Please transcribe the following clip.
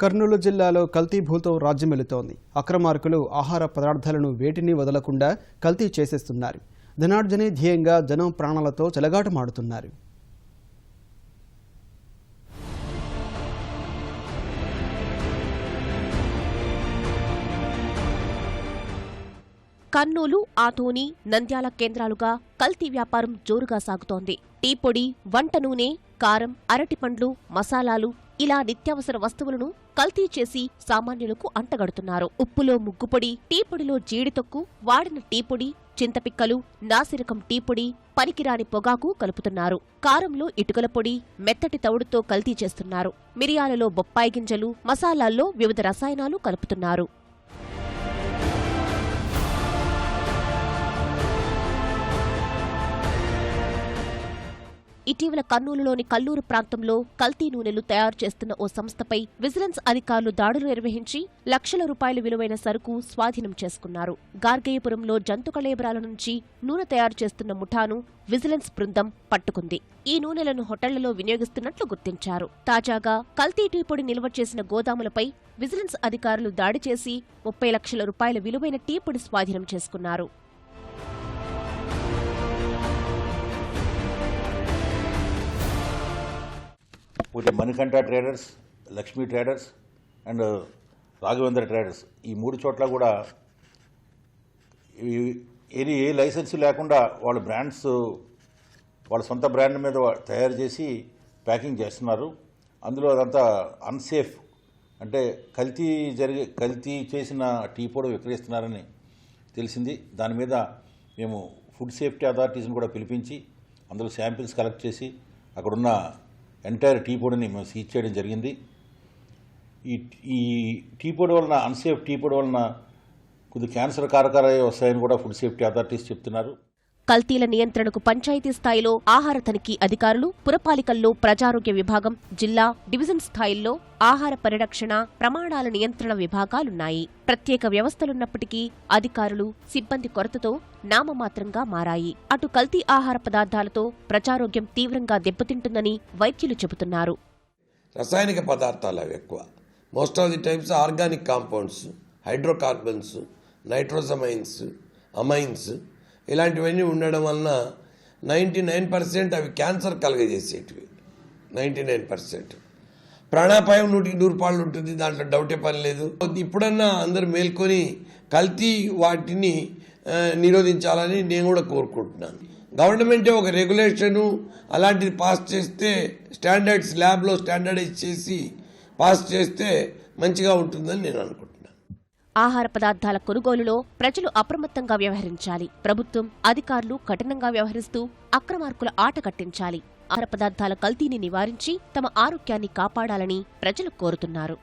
కర్నూలు జిల్లాలో కల్తీ భూతం రాజ్యమెలుతోంది. అక్రమార్కులు ఆహార పదార్థాలను వేటిని వదలకుండా కల్తీ చేసేస్తున్నారు. ధనార్జనే ధ్యేయంగా జనం ప్రాణాలతో చెలగాటమాడుతున్నారు. కర్నూలు, ఆదోని, నంద్యాల కేంద్రాలుగా కల్తీ వ్యాపారం జోరుగా సాగుతోంది. టీ పొడి, వంట నూనె, కారం, అరటిపండ్లు, మసాలాలు ఇలా నిత్యావసర వస్తువులను కల్తీ చేసి సామాన్యులకు అంటగడుతున్నారు. ఉప్పులో ముగ్గుపొడి, టీ పొడిలో జీడితొక్కు, వాడిన టీ పొడి, చింతపిక్కలు, నాసిరకం టీ పొడి, పనికిరాని పొగాకు కలుపుతున్నారు. కారంలో ఇటుకల పొడి, మెత్తటి తవుడుతో కల్తీ చేస్తున్నారు. మిరియాలలో బొప్పాయి గింజలు, మసాలాల్లో వివిధ రసాయనాలు కలుపుతున్నారు. ఇటీవల కర్నూలులోని కల్లూరు ప్రాంతంలో కల్తీ నూనెలు తయారు చేస్తున్న ఓ సంస్థపై విజిలెన్స్ అధికారులు దాడులు నిర్వహించి లక్షల రూపాయల విలువైన సరుకు స్వాధీనం చేసుకున్నారు. గార్గేయపురంలో జంతు కళేబరాల నుంచి నూనె తయారు చేస్తున్న ముఠాను విజిలెన్స్ బృందం పట్టుకుంది. ఈ నూనెలను హోటళ్లలో వినియోగిస్తున్నట్లు గుర్తించారు. తాజాగా కల్తీ టీ పొడి నిల్వ చేసిన గోదాములపై విజిలెన్స్ అధికారులు దాడి చేసి 30 లక్షల రూపాయల విలువైన టీ పొడి స్వాధీనం చేసుకున్నారు. Manikanta traders, Lakshmi traders and Raghavendra traders ఈ 3 చోట్ల కూడా ఏ లైసెన్స్ లేకుండా వాళ్ళ బ్రాండ్స్ వాళ్ళ సొంత బ్రాండ్ మీద తయారు చేసి ప్యాకింగ్ చేస్తున్నారు. అందులో అదంతా అన్సేఫ్ అంటే కల్తీ చేసిన టీ పొడి విక్రయిస్తున్నారని తెలిసింది. దాని మీద మేము ఫుడ్ సేఫ్టీ అథారిటీస్ని కూడా పిలిపించి అందులో శాంపిల్స్ కలెక్ట్ చేసి అక్కడున్న ఎంటైర్ టీ పొడిని మేము సీజ్ చేయడం జరిగింది. ఈ టీ పొడి వలన అన్సేఫ్ టీ పొడి వలన కొద్ది క్యాన్సర్ కారకాలు వస్తాయని కూడా ఫుడ్ సేఫ్టీ అథారిటీస్ చెప్తున్నారు. కల్తీల నియంత్రణకు పంచాయతీ స్థాయిలో ఆహార తనిఖీ అధికారులు, పురపాలికల్లో ప్రజారోగ్య విభాగం, జిల్లా, డివిజన్ స్థాయిల్లో ఆహార పరిరక్షణ, ప్రమాణాల నియంత్రణ విభాగాలున్నాయి. ప్రత్యేక వ్యవస్థలున్నప్పటికీ అధికారులు, సిబ్బంది కొరతతో నామమాత్రంగా మారాయి. అటు కల్తీ ఆహార పదార్థాలతో ప్రజారోగ్యం తీవ్రంగా దెబ్బతింటుందని వైద్యులు చెబుతున్నారు. రసాయనిక పదార్థాలు అవి ఎక్కువ. Most of the times organic compounds, hydrocarbons, nitrosamines, amines ఇలాంటివన్నీ ఉండడం వలన 99% అవి క్యాన్సర్ కలగజేసేటివి. 99% ప్రాణాపాయం 100% ఉంటుంది, దాంట్లో డౌటే పని లేదు. ఇప్పుడన్నా అందరూ మేల్కొని కల్తీ వాటిని నిరోధించాలని నేను కూడా కోరుకుంటున్నాను. గవర్నమెంటే ఒక రెగ్యులేషను అలాంటిది పాస్ చేస్తే, స్టాండర్డ్స్ ల్యాబ్లో స్టాండర్డైజ్ చేసి పాస్ చేస్తే మంచిగా ఉంటుందని నేను అనుకుంటున్నాను. ఆహార పదార్థాల కొనుగోలులో ప్రజలు అప్రమత్తంగా వ్యవహరించాలి. ప్రభుత్వం, అధికారులు కఠినంగా వ్యవహరిస్తూ అక్రమార్కుల ఆట కట్టించాలి. ఆహార పదార్థాల కల్తీని నివారించి తమ ఆరోగ్యాన్ని కాపాడాలని ప్రజలు కోరుతున్నారు.